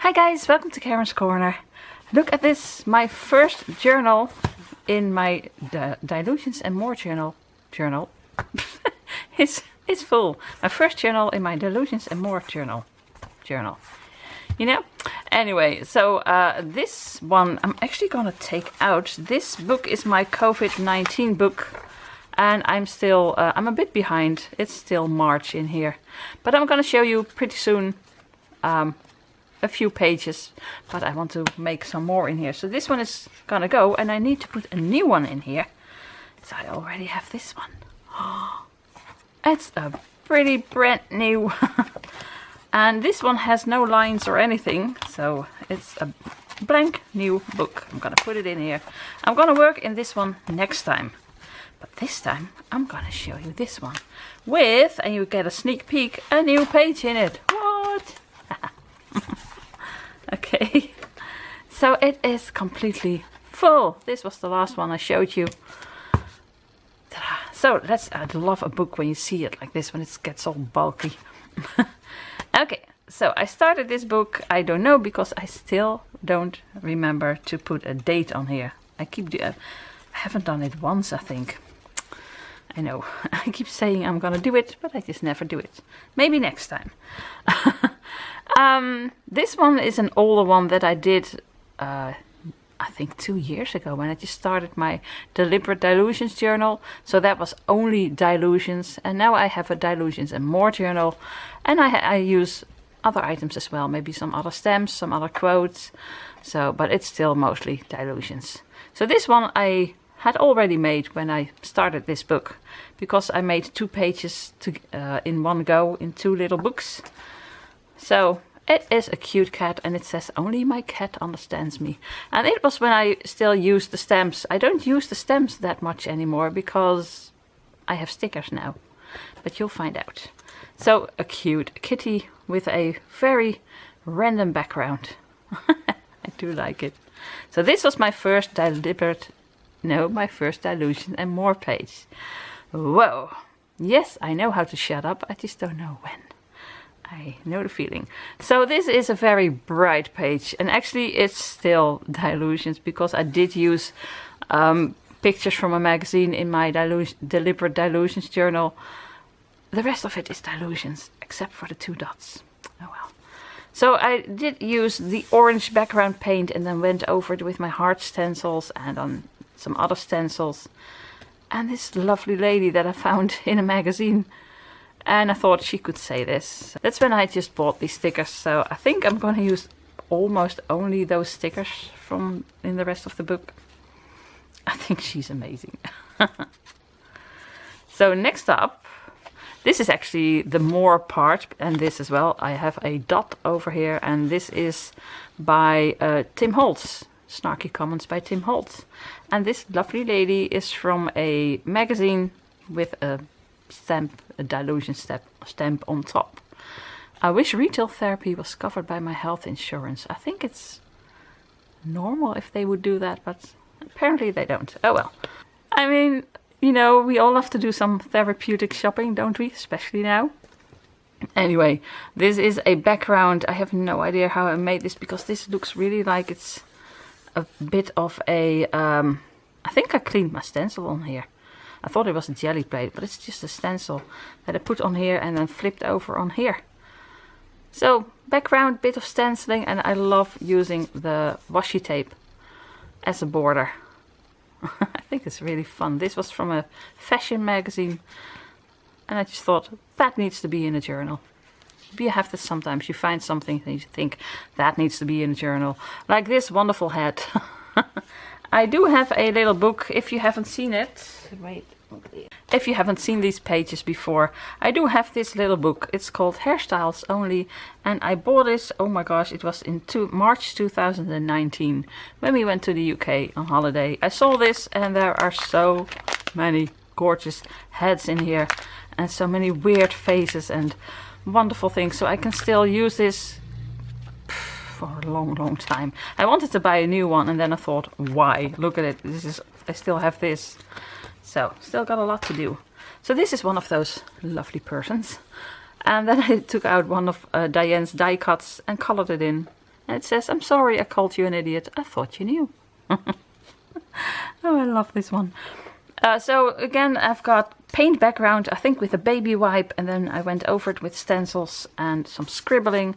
Hi guys, welcome to Karen's Corner. Look at this, my first journal in my Dylusions and More Journal. It's full. My first journal in my Dylusions and More Journal. You know? Anyway, so this one I'm actually gonna take out. This book is my COVID-19 book. And I'm still, I'm a bit behind. It's still March in here. But I'm gonna show you pretty soon a few pages, but I want to make some more in here. So this one is gonna go, and I need to put a new one in here. So I already have this one. It's a pretty brand new. And this one has no lines or anything, so it's a blank new book. I'm gonna put it in here. I'm gonna work in this one next time. But this time I'm gonna show you this one with, and you get a sneak peek, a new page in it. What? Okay, so it is completely full. This was the last one I showed you. So I love a book when you see it like this, when it gets all bulky. Okay, so I started this book, I don't know, because I still don't remember to put a date on here. I haven't done it once, I think. I know, I keep saying I'm gonna do it, but I just never do it. Maybe next time. This one is an older one that I did, I think 2 years ago, when I just started my Deliberate Dylusions journal. So that was only Dylusions, and now I have a Dylusions and More journal, and I use other items as well, maybe some other stamps, some other quotes. So, but it's still mostly Dylusions. So this one I had already made when I started this book, because I made 2 pages in one go in 2 little books. So it is a cute cat, and it says only my cat understands me. And it was when I still used the stamps. I don't use the stamps that much anymore because I have stickers now, but you'll find out. So a cute kitty with a very random background. I do like it. So this was my first my first Dylusion and More page. Whoa. Yes, I know how to shut up, I just don't know when. I know the feeling. So this is a very bright page, and actually it's still Dylusions, because I did use pictures from a magazine in my Deliberate Dylusions journal. The rest of it is Dylusions, except for the 2 dots. Oh well. So I did use the orange background paint, and then went over it with my heart stencils and on some other stencils. And this lovely lady that I found in a magazine, and I thought she could say this. That's when I just bought these stickers, so I think I'm gonna use almost only those stickers from in the rest of the book. I think she's amazing. So next up, this is actually the More part, and this as well. I have a dot over here, and this is by Tim Holtz. Snarky Comments by Tim Holtz. And this lovely lady is from a magazine with a stamp, a Dylusion stamp on top. I wish retail therapy was covered by my health insurance. I think it's normal if they would do that, but apparently they don't. Oh well. I mean, you know, we all have to do some therapeutic shopping, don't we? Especially now. Anyway, this is a background. I have no idea how I made this, because this looks really like it's a bit of a, I think I cleaned my stencil on here. I thought it was a jelly plate, but it's just a stencil that I put on here and then flipped over on here. So background, bit of stenciling, and I love using the washi tape as a border. I think it's really fun. This was from a fashion magazine, and I just thought that needs to be in a journal. You have this sometimes, you find something and you think that needs to be in a journal. Like this wonderful hat. I do have a little book, if you haven't seen it. Wait. If you haven't seen these pages before, I do have this little book. It's called Hairstyles Only, and I bought it, oh my gosh, it was in March 2019 when we went to the UK on holiday. I saw this, and there are so many gorgeous heads in here, and so many weird faces and wonderful things. So I can still use this for a long time. I wanted to buy a new one, and then I thought, why? Look at it. I still have this. So, still got a lot to do. So this is one of those lovely persons. And then I took out one of Diane's die cuts and colored it in. And it says, "I'm sorry I called you an idiot. I thought you knew." Oh, I love this one. So again, I've got paint background, I think with a baby wipe, and then I went over it with stencils and some scribbling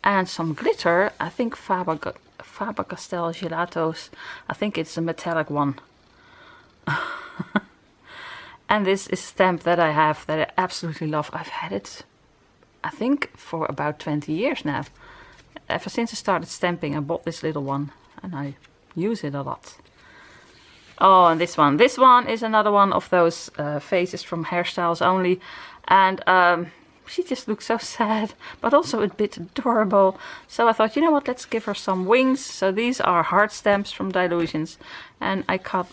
and some glitter. I think Faber-Castell Gelatos. I think it's a metallic one. And this is a stamp that I have that I absolutely love. I've had it, I think, for about 20 years now. Ever since I started stamping, I bought this little one and I use it a lot. Oh, and this one. This one is another one of those faces from Hairstyles Only. And she just looks so sad, but also a bit adorable. So I thought, you know what, let's give her some wings. So these are heart stamps from Dylusions. And I cut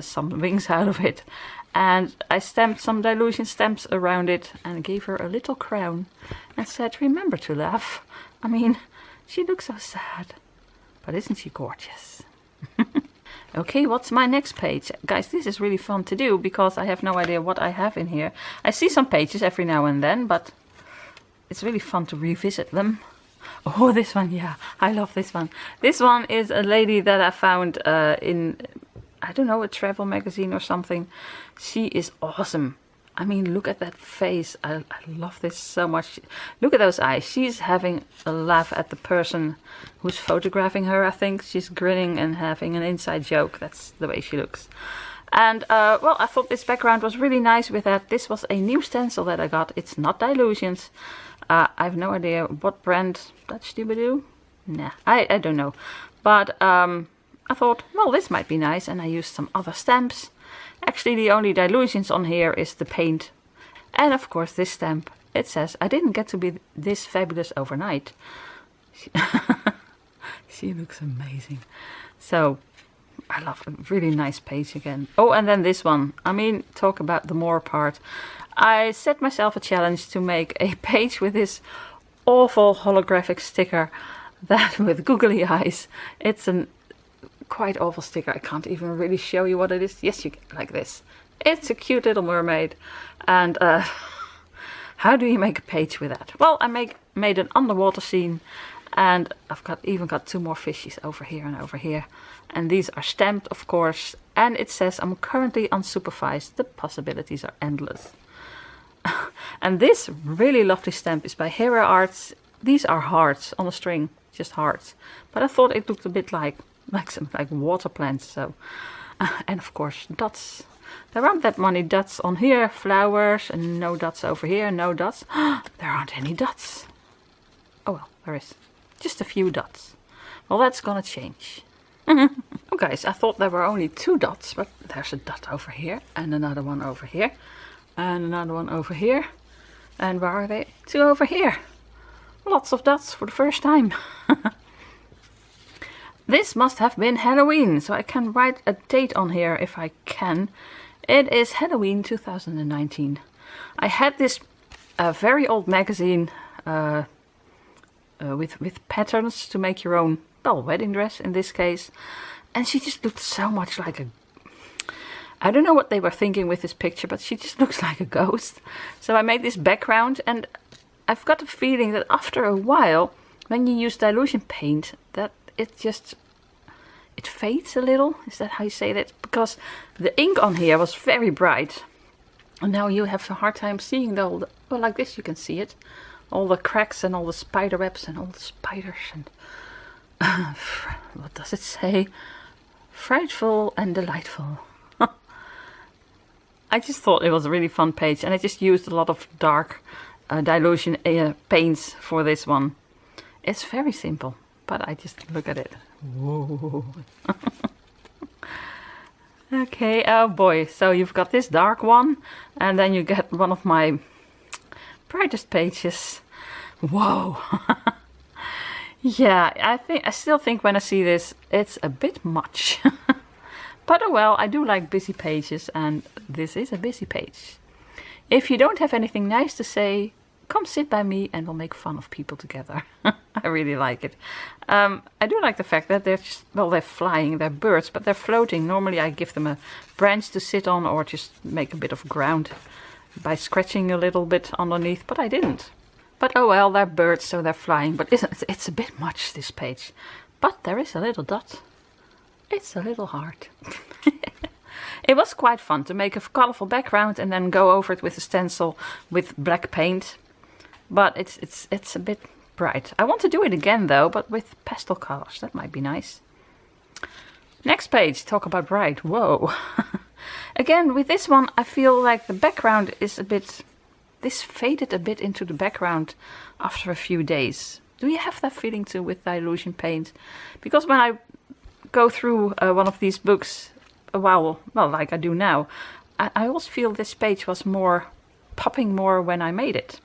some wings out of it. And I stamped some Dylusion stamps around it and gave her a little crown. And said, remember to laugh. I mean, she looks so sad. But isn't she gorgeous? Okay, what's my next page? Guys, this is really fun to do because I have no idea what I have in here. I see some pages every now and then, but it's really fun to revisit them. Oh, this one, yeah, I love this one. This one is a lady that I found in, I don't know, a travel magazine or something. She is awesome. I mean, look at that face. I love this so much. Look at those eyes. She's having a laugh at the person who's photographing her, I think. She's grinning and having an inside joke. That's the way she looks. And, well, I thought this background was really nice with that. This was a new stencil that I got. It's not Dylusions. I have no idea what brand. Dutch Doobadoo? Nah, I don't know. But I thought, well, this might be nice. And I used some other stamps. Actually, the only Dylusions on here is the paint. And of course this stamp. It says, I didn't get to be this fabulous overnight. She looks amazing. So, I love a really nice page again. Oh, and then this one. I mean, talk about the more part. I set myself a challenge to make a page with this awful holographic sticker. That with googly eyes. It's an quite awful sticker. I can't even really show you what it is. Yes, you get like this. It's a cute little mermaid. And how do you make a page with that? Well, I made an underwater scene, and I've even got two more fishies over here and over here. And these are stamped, of course. And it says, I'm currently unsupervised. The possibilities are endless. And this really lovely stamp is by Hera Arts. These are hearts on a string, just hearts. But I thought it looked a bit like water plants. So, and of course dots. There aren't that many dots on here. Flowers and no dots over here. No dots. There aren't any dots. Oh well, there is. Just a few dots. Well, that's gonna change. Oh guys, I thought there were only 2 dots, but there's a dot over here and another one over here and another one over here. And where are they? 2 over here. Lots of dots for the first time. This must have been Halloween, so I can write a date on here if I can. It is Halloween 2019. I had this very old magazine with patterns to make your own, well, wedding dress in this case. And she just looked so much like a... I don't know what they were thinking with this picture, but she just looks like a ghost. So I made this background, and I've got a feeling that after a while, when you use Dylusion paint, that it fades a little. Is that how you say that? Because the ink on here was very bright. And now you have a hard time seeing well, like this you can see it. All the cracks and all the spider webs and all the spiders and... what does it say? Frightful and delightful. I just thought it was a really fun page. And I just used a lot of dark Dylusion paints for this one. It's very simple. But I just look at it. Whoa. Okay, oh boy. So you've got this dark one. And then you get one of my brightest pages. Whoa. Yeah, I still think when I see this, it's a bit much. But oh well, I do like busy pages. And this is a busy page. If you don't have anything nice to say, come sit by me and we'll make fun of people together. I really like it. I do like the fact that they're just, well, they're flying, they're birds, but they're floating. Normally I give them a branch to sit on or just make a bit of ground by scratching a little bit underneath, but I didn't. But oh well, they're birds, so they're flying. But it's a bit much, this page. But there is a little dot. It's a little heart. It was quite fun to make a colorful background and then go over it with a stencil with black paint. But it's a bit bright. I want to do it again though, but with pastel colors. That might be nice. Next page, talk about bright. Whoa. Again, with this one, I feel like the background is a bit... This faded a bit into the background after a few days. Do you have that feeling too with Dylusion paint? Because when I go through one of these books a while, well, like I do now, I also feel this page was more popping more when I made it.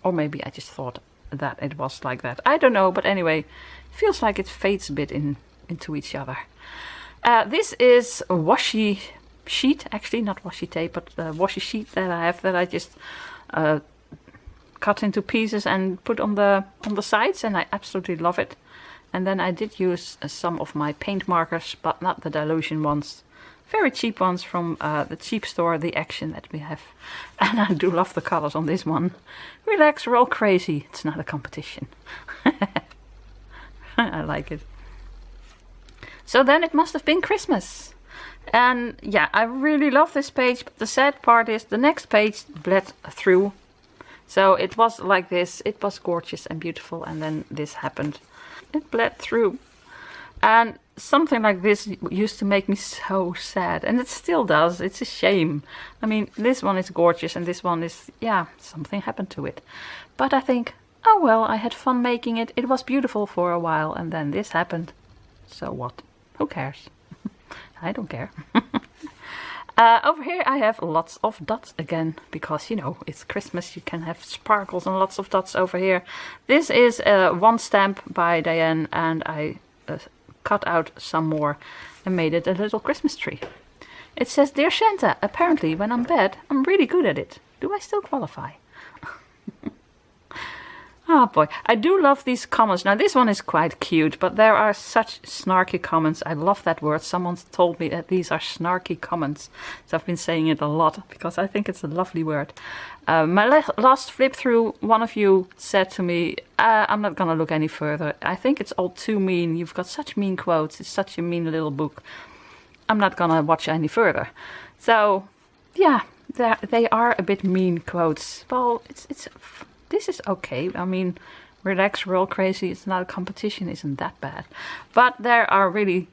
Or maybe I just thought that it was like that. I don't know, but anyway, it feels like it fades a bit into each other. This is a washi sheet, actually, not washi tape, but a washi sheet that I have that I just cut into pieces and put on the sides, and I absolutely love it. And then I did use some of my paint markers, but not the Dylusion ones. Very cheap ones from the cheap store, The Action, that we have. And I do love the colors on this one. Relax, we're all crazy. It's not a competition. I like it. So then it must have been Christmas. And yeah, I really love this page, but the sad part is the next page bled through. So it was like this, it was gorgeous and beautiful, and then this happened. It bled through. And something like this used to make me so sad, and it still does. It's a shame. I mean, this one is gorgeous, and this one is, yeah, something happened to it. But I think, oh well, I had fun making it. It was beautiful for a while, and then this happened. So what? Who cares? I don't care. Over here I have lots of dots again, because, you know, it's Christmas, you can have sparkles and lots of dots over here. This is one stamp by Diane, and I cut out some more and made it a little Christmas tree. It says, "Dear Shanta, apparently when I'm bad, I'm really good at it. Do I still qualify?" Oh boy, I do love these comments. Now this one is quite cute, but there are such snarky comments. I love that word. Someone told me that these are snarky comments. So I've been saying it a lot because I think it's a lovely word. My last flip through, one of you said to me, I'm not going to look any further. I think it's all too mean. You've got such mean quotes. It's such a mean little book. I'm not going to watch any further. So yeah, they are a bit mean quotes. Well, this is okay. I mean, relax, we're all crazy. It's not a competition. Isn't that bad? But there are really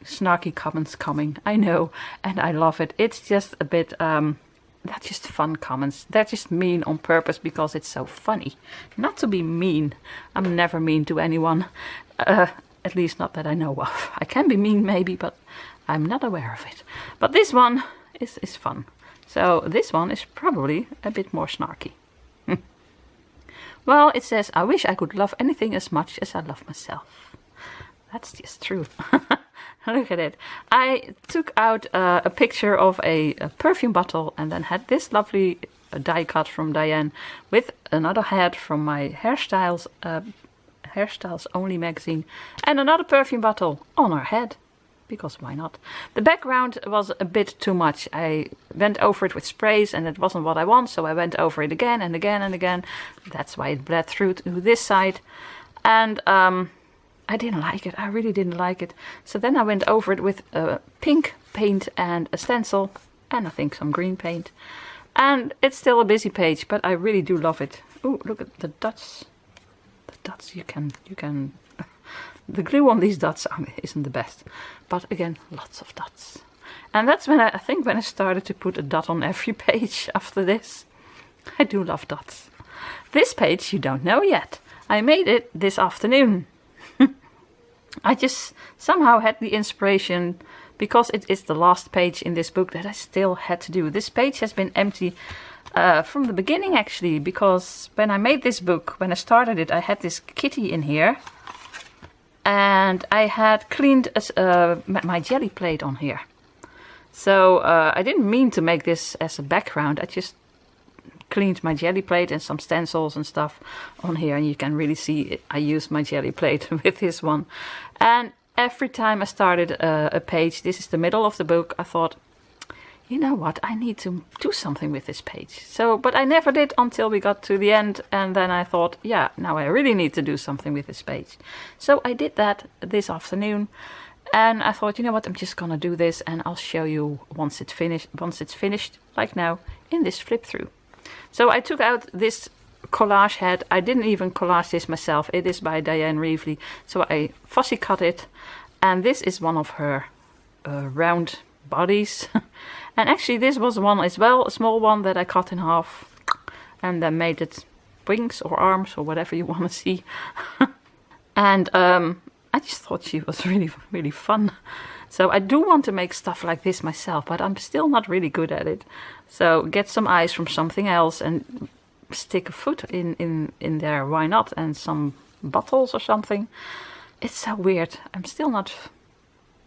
snarky comments coming. I know, and I love it. It's just a bit, they're just fun comments. They're just mean on purpose because it's so funny. Not to be mean. I'm never mean to anyone. At least not that I know of. I can be mean maybe, but I'm not aware of it. But this one is fun. So this one is probably a bit more snarky. Well, it says, "I wish I could love anything as much as I love myself." That's just true. Look at it. I took out a picture of a perfume bottle and then had this lovely die cut from Diane with another hat from my Hairstyles Only magazine and another perfume bottle on her head. Because why not? The background was a bit too much. I went over it with sprays and it wasn't what I want, so I went over it again and again and again. That's why it bled through to this side. And I didn't like it. I really didn't like it. So then I went over it with pink paint and a stencil and I think some green paint. And it's still a busy page, but I really do love it. Oh, look at the dots. The dots you can the glue on these dots isn't the best. But again, lots of dots. And that's when I think when I started to put a dot on every page after this. I do love dots. This page you don't know yet. I made it this afternoon. I just somehow had the inspiration, because it is the last page in this book, that I still had to do. This page has been empty from the beginning actually, because when I made this book, when I started it, I had this kitty in here. And I had cleaned my jelly plate on here. So I didn't mean to make this as a background. I just cleaned my jelly plate and some stencils and stuff on here. And you can really see I used my jelly plate with this one. And every time I started a page, this is the middle of the book, I thought, you know what, I need to do something with this page. So, but I never did until we got to the end, and then I thought, yeah, now I really need to do something with this page. So I did that this afternoon, and I thought, you know what, I'm just gonna do this, and I'll show you once it's finished, like now, in this flip through. So I took out this collage head. I didn't even collage this myself. It is by Diane Reevely. So I fussy cut it, and this is one of her round bodies. And actually this was one as well, a small one that I cut in half and then made it wings or arms or whatever you want to see. And I just thought she was really, really fun. So I do want to make stuff like this myself, but I'm still not really good at it. So get some eyes from something else and stick a foot in there, why not? And some bottles or something. It's so weird. I'm still not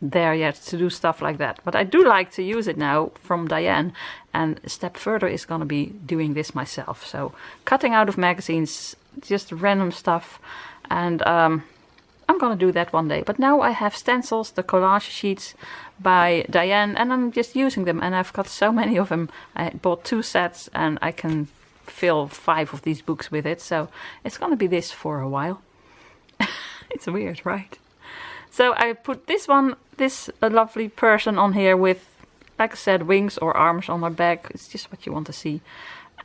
there yet to do stuff like that, but I do like to use it now from Diane, and a step further is going to be doing this myself. So cutting out of magazines, just random stuff, and I'm going to do that one day. But now I have stencils, the collage sheets by Diane, and I'm just using them, and I've got so many of them. I bought 2 sets and I can fill 5 of these books with it, so it's going to be this for a while. It's weird, right? So I put this lovely person on here with, like I said, wings or arms on her back. It's just what you want to see.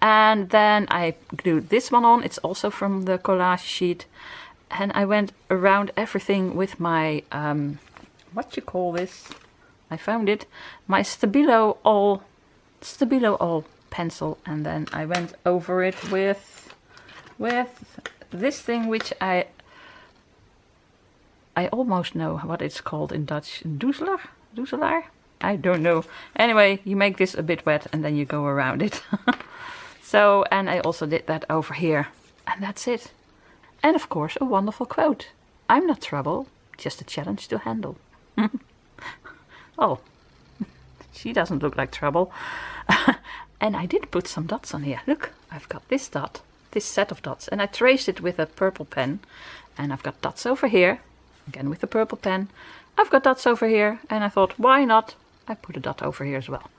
And then I glued this one on. It's also from the collage sheet. And I went around everything with my, what you call this? I found it. My Stabilo All pencil. And then I went over it with this thing, which I almost know what it's called in Dutch. Doezelaar? I don't know. Anyway, you make this a bit wet and then you go around it. So, and I also did that over here. And that's it. And of course, a wonderful quote. I'm not trouble, just a challenge to handle. Oh, she doesn't look like trouble. And I did put some dots on here. Look, I've got this dot, this set of dots. And I traced it with a purple pen. And I've got dots over here. Again with the purple pen. I've got dots over here, and I thought, why not? I put a dot over here as well.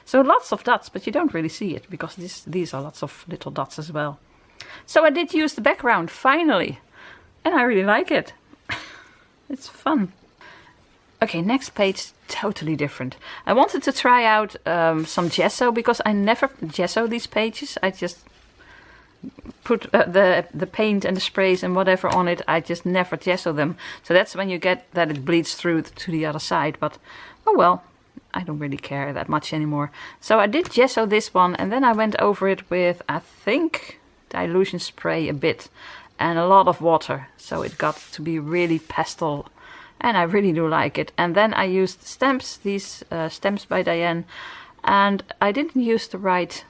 So lots of dots, but you don't really see it because these are lots of little dots as well. So I did use the background finally, and I really like it. It's fun. Okay, next page, totally different. I wanted to try out some gesso because I never gesso these pages. I just put the paint and the sprays and whatever on it. I just never gesso them. So that's when you get that it bleeds through to the other side. But oh well, I don't really care that much anymore. So I did gesso this one, and then I went over it with, I think, dilution spray a bit and a lot of water. So it got to be really pastel, and I really do like it. And then I used stamps, these stamps by Diane, and I didn't use the right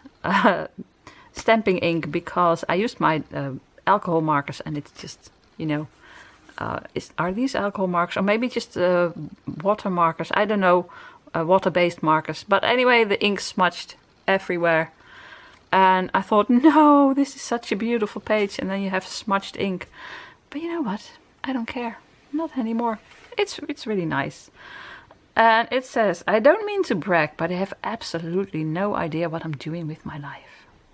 stamping ink because I used my alcohol markers, and it's just, you know, are these alcohol markers or maybe just water markers? I don't know, water-based markers. But anyway, the ink smudged everywhere, and I thought, no, this is such a beautiful page, and then you have smudged ink. But you know what? I don't care, not anymore. It's really nice. And it says, I don't mean to brag, but I have absolutely no idea what I'm doing with my life.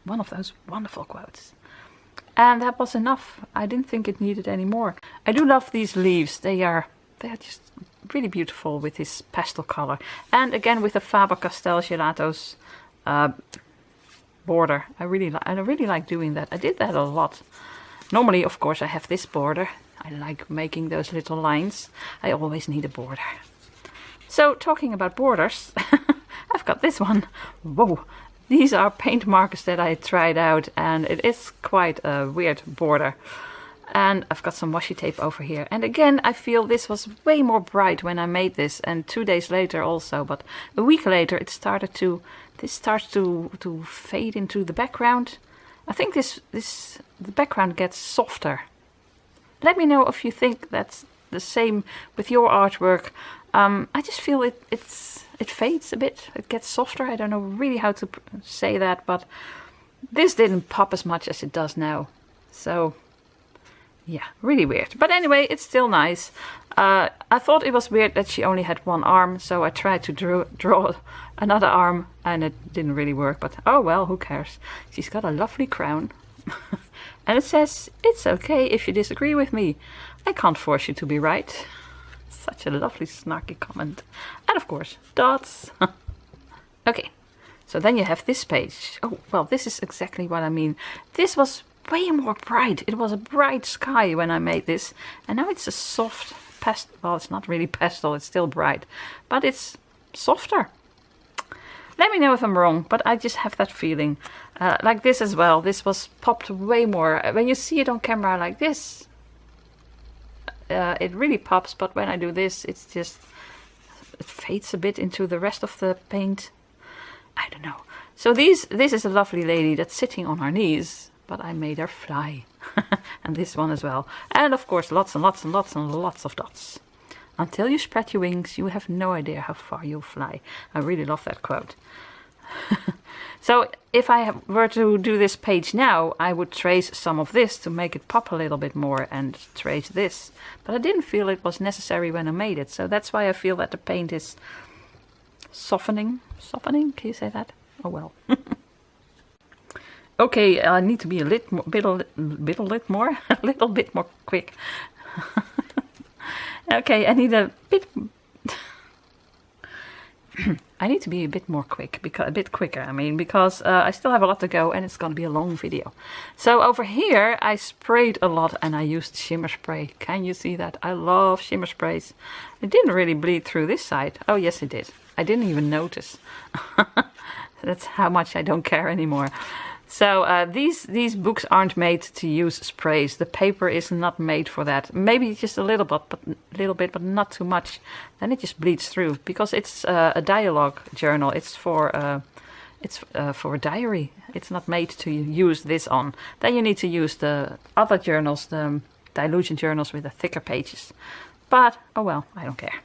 One of those wonderful quotes. And that was enough. I didn't think it needed any more. I do love these leaves. They are just really beautiful with this pastel color. And again with the Faber-Castell Gelatos border. I really like doing that. I did that a lot. Normally, of course, I have this border. I like making those little lines. I always need a border. So talking about borders, I've got this one. Whoa. These are paint markers that I tried out, and it is quite a weird border. And I've got some washi tape over here. And again, I feel this was way more bright when I made this, and 2 days later also. But a week later, this starts to fade into the background. I think the background gets softer. Let me know if you think that's the same with your artwork. I just feel it fades a bit. It gets softer. I don't know really how to say that, but this didn't pop as much as it does now. So Yeah, really weird. But anyway, it's still nice. I thought it was weird that she only had one arm, so I tried to draw another arm, and it didn't really work. But oh well, who cares? She's got a lovely crown. And it says, "It's okay if you disagree with me. I can't force you to be right." Such a lovely snarky comment. And of course, dots. Okay, so then you have this page. Oh, well, this is exactly what I mean. This was way more bright. It was a bright sky when I made this. And now it's a soft pastel. Well, it's not really pastel, it's still bright. But it's softer. Let me know if I'm wrong, but I just have that feeling. Like this as well. This was popped way more. When you see it on camera like this, it really pops. But when I do this, it's just, it fades a bit into the rest of the paint. I don't know. So this is a lovely lady that's sitting on her knees, but I made her fly. And this one as well. And of course, lots and lots and lots and lots of dots. Until you spread your wings, you have no idea how far you'll fly. I really love that quote. So if I were to do this page now, I would trace some of this to make it pop a little bit more and trace this. But I didn't feel it was necessary when I made it. So that's why I feel that the paint is softening. Softening? Can you say that? Oh well. Okay, I need to be a little bit more quick. Okay, I need a bit. I need to be a bit more quick, because a bit quicker. I mean, because I still have a lot to go, and it's gonna be a long video. So over here, I sprayed a lot, and I used shimmer spray. Can you see that? I love shimmer sprays. It didn't really bleed through this side. Oh yes, it did. I didn't even notice. That's how much I don't care anymore. So these books aren't made to use sprays. The paper is not made for that. Maybe just a little bit, but not too much. Then it just bleeds through, because it's a dialogue journal. It's for a diary. It's not made to use this on. Then you need to use the other journals, the Dylusion journals with the thicker pages. But oh well, I don't care.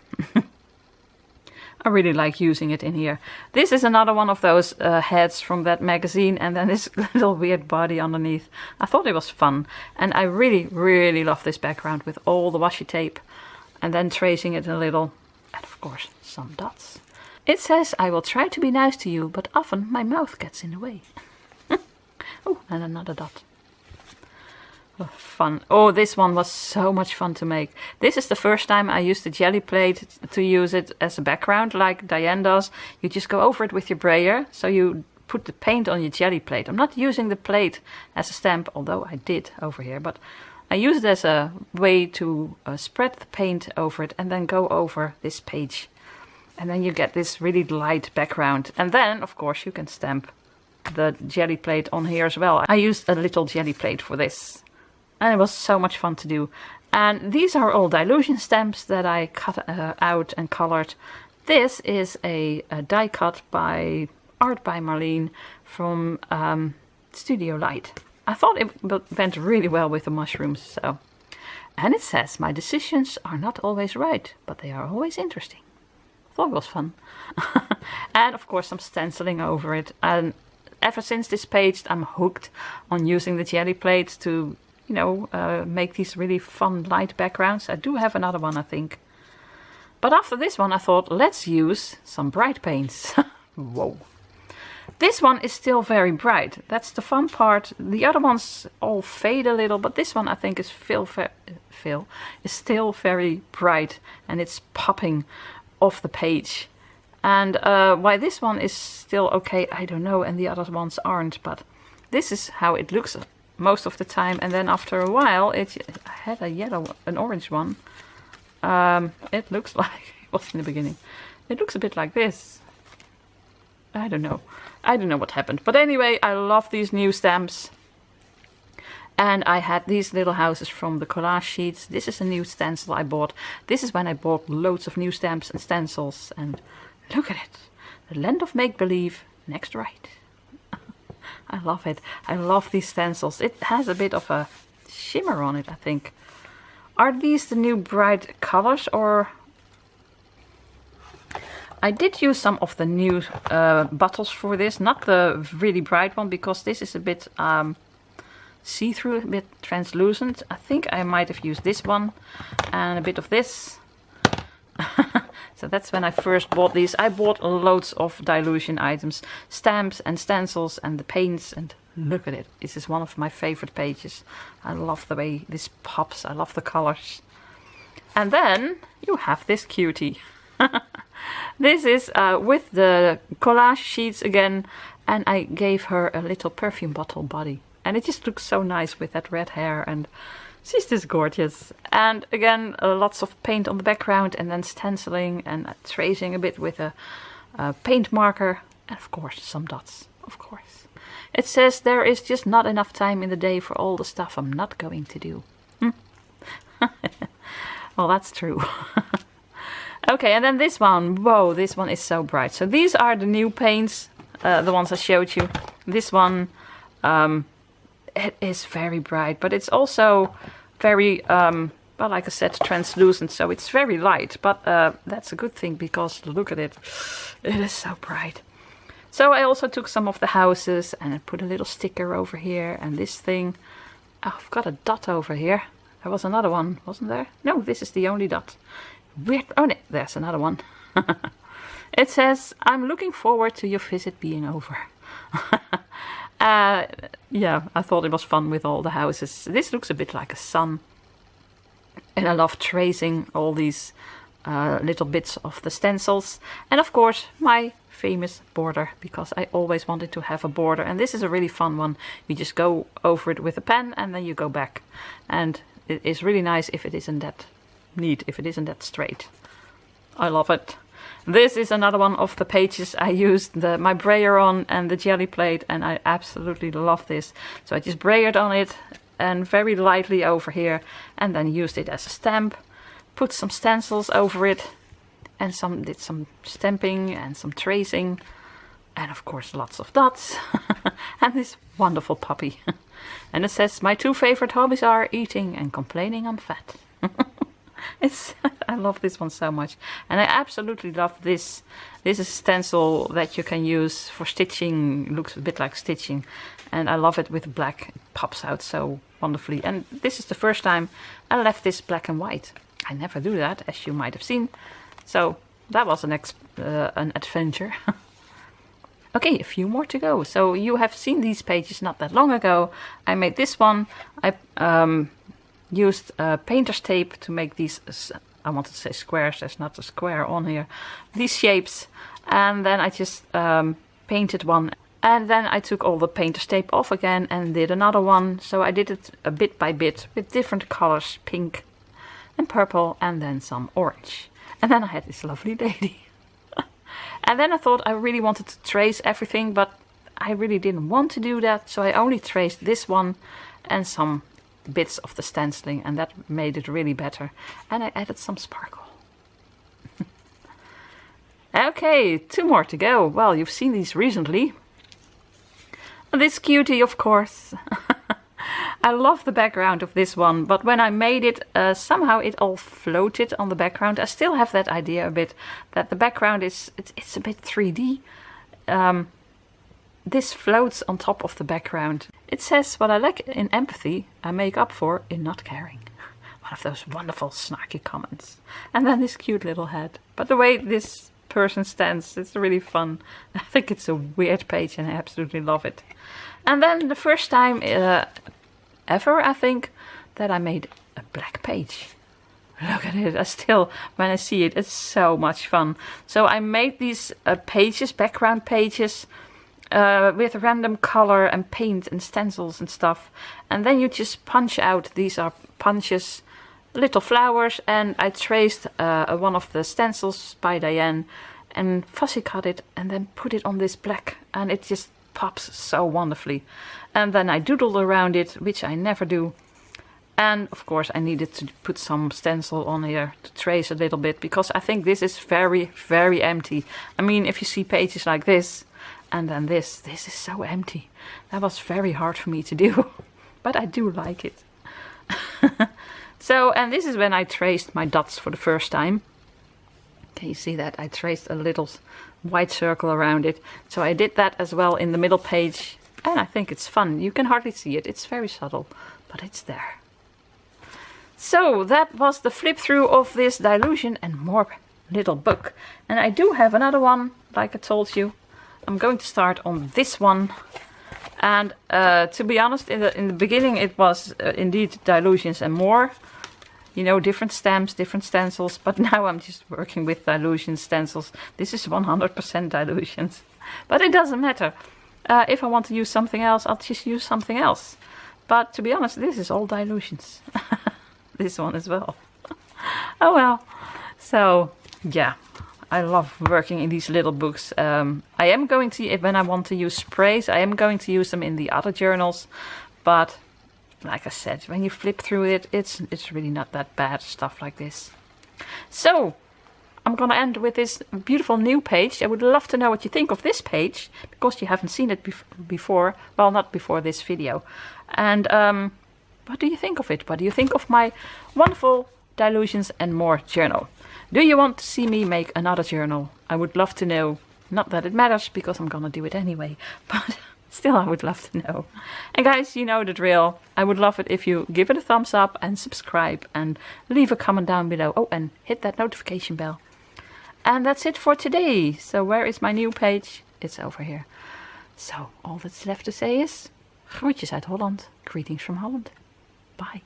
I really like using it in here. This is another one of those heads from that magazine, and then this little weird body underneath. I thought it was fun, and I really, really love this background with all the washi tape, and then tracing it a little, and of course some dots. It says, "I will try to be nice to you, but often my mouth gets in the way." Oh, and another dot. Oh, fun. Oh, this one was so much fun to make. This is the first time I used the jelly plate to use it as a background like Diane does. You just go over it with your brayer, so you put the paint on your jelly plate. I'm not using the plate as a stamp, although I did over here, but I use it as a way to spread the paint over it and then go over this page. And then you get this really light background. And then, of course, you can stamp the jelly plate on here as well. I used a little jelly plate for this. And it was so much fun to do. And these are all Dylusion stamps that I cut out and colored. This is a die cut by Art by Marlene from Studio Light. I thought it went really well with the mushrooms. So, and it says, "My decisions are not always right, but they are always interesting." I thought it was fun. And of course some stenciling over it. And ever since this page, I'm hooked on using the jelly plates to, you know, make these really fun light backgrounds. I do have another one, I think. But after this one, I thought, let's use some bright paints. Whoa. This one is still very bright. That's the fun part. The other ones all fade a little, but this one I think is still very bright, and it's popping off the page. And why this one is still okay, I don't know, and the other ones aren't. But this is how it looks most of the time, and then after a while I had an orange one. It looks like it was in the beginning. It looks a bit like this. I don't know what happened, but anyway, I love these new stamps. And I had these little houses from the collage sheets. This is a new stencil I bought. This is when I bought loads of new stamps and stencils, and look at it, the land of make-believe next right. I love it. I love these stencils. It has a bit of a shimmer on it, I think. Are these the new bright colors, or... I did use some of the new bottles for this, not the really bright one, because this is a bit see-through, a bit translucent. I think I might have used this one and a bit of this. So that's when I first bought these. I bought loads of Dylusion items, stamps and stencils and the paints, and look at it. This is one of my favorite pages. I love the way this pops. I love the colors. And then you have this cutie. This is with the collage sheets again, and I gave her a little perfume bottle body. And it just looks so nice with that red hair, and she's just gorgeous. And again, lots of paint on the background, and then stenciling and tracing a bit with a paint marker. And of course, some dots, of course. It says there is just not enough time in the day for all the stuff I'm not going to do. Well, that's true. Okay, and then this one. Whoa, this one is so bright. So these are the new paints, the ones I showed you. This one, it is very bright, but it's also very, well, like I said, translucent. So it's very light, but that's a good thing because look at it. It is so bright. So I also took some of the houses and I put a little sticker over here and this thing. Oh, I've got a dot over here. There was another one, wasn't there? No, this is the only dot. Weird. Oh, no, there's another one. It says, I'm looking forward to your visit being over. Yeah, I thought it was fun with all the houses. This looks a bit like a sun. And I love tracing all these little bits of the stencils. And of course, my famous border, because I always wanted to have a border. And this is a really fun one. You just go over it with a pen and then you go back. And it is really nice if it isn't that neat, if it isn't that straight. I love it. This is another one of the pages I used my brayer on and the jelly plate, and I absolutely love this. So I just brayered on it and very lightly over here, and then used it as a stamp, put some stencils over it, and did some stamping and some tracing, and of course lots of dots, and this wonderful puppy. And it says, my two favorite hobbies are eating and complaining I'm fat. I love this one so much, and I absolutely love this. This is a stencil that you can use for stitching. It looks a bit like stitching, and I love it with black. It pops out so wonderfully, and this is the first time I left this black and white. I never do that, as you might have seen, so that was an adventure. Okay, a few more to go. So you have seen these pages not that long ago. I made this one. I used painter's tape to make these, I wanted to say squares, there's not a square on here, these shapes, and then I just painted one, and then I took all the painter's tape off again and did another one. So I did it a bit by bit with different colors, pink and purple, and then some orange, and then I had this lovely lady. And then I thought I really wanted to trace everything, but I really didn't want to do that, so I only traced this one and some bits of the stenciling, and that made it really better. And I added some sparkle. Okay, two more to go. Well, you've seen these recently. This cutie, of course. I love the background of this one, but when I made it, somehow it all floated on the background. I still have that idea a bit, that the background it's a bit 3D. This floats on top of the background. It says, what I lack in empathy, I make up for in not caring. One of those wonderful snarky comments. And then this cute little head. But the way this person stands, it's really fun. I think it's a weird page and I absolutely love it. And then the first time ever, I think, that I made a black page. Look at it. I still, when I see it, it's so much fun. So I made these pages, background pages, with random color and paint and stencils and stuff. And then you just punch out, these are punches, little flowers, and I traced one of the stencils by Diane and fussy cut it and then put it on this black, and it just pops so wonderfully. And then I doodled around it, which I never do. And of course I needed to put some stencil on here to trace a little bit, because I think this is very, very empty. I mean, if you see pages like this, and then this is so empty. That was very hard for me to do, but I do like it. So, and this is when I traced my dots for the first time. Can you see that? I traced a little white circle around it. So I did that as well in the middle page. And I think it's fun. You can hardly see it. It's very subtle, but it's there. So that was the flip through of this Dylusion and More little book. And I do have another one, like I told you. I'm going to start on this one. And to be honest, in the beginning it was indeed Dylusions and More. You know, different stamps, different stencils. But now I'm just working with Dylusion stencils. This is 100% Dylusions. But it doesn't matter. If I want to use something else, I'll just use something else. But to be honest, this is all Dylusions. This one as well. Oh well. So, yeah. I love working in these little books. I am going to, when I want to use sprays, I am going to use them in the other journals. But, like I said, when you flip through it, it's really not that bad, stuff like this. So, I'm going to end with this beautiful new page. I would love to know what you think of this page, because you haven't seen it before. Well, not before this video. And what do you think of it? What do you think of my wonderful Dylusions and More journal? Do you want to see me make another journal? I would love to know. Not that it matters, because I'm gonna do it anyway. But still, I would love to know. And guys, you know the drill. I would love it if you give it a thumbs up and subscribe. And leave a comment down below. Oh, and hit that notification bell. And that's it for today. So where is my new page? It's over here. So all that's left to say is... Groetjes uit Holland. Greetings from Holland. Bye.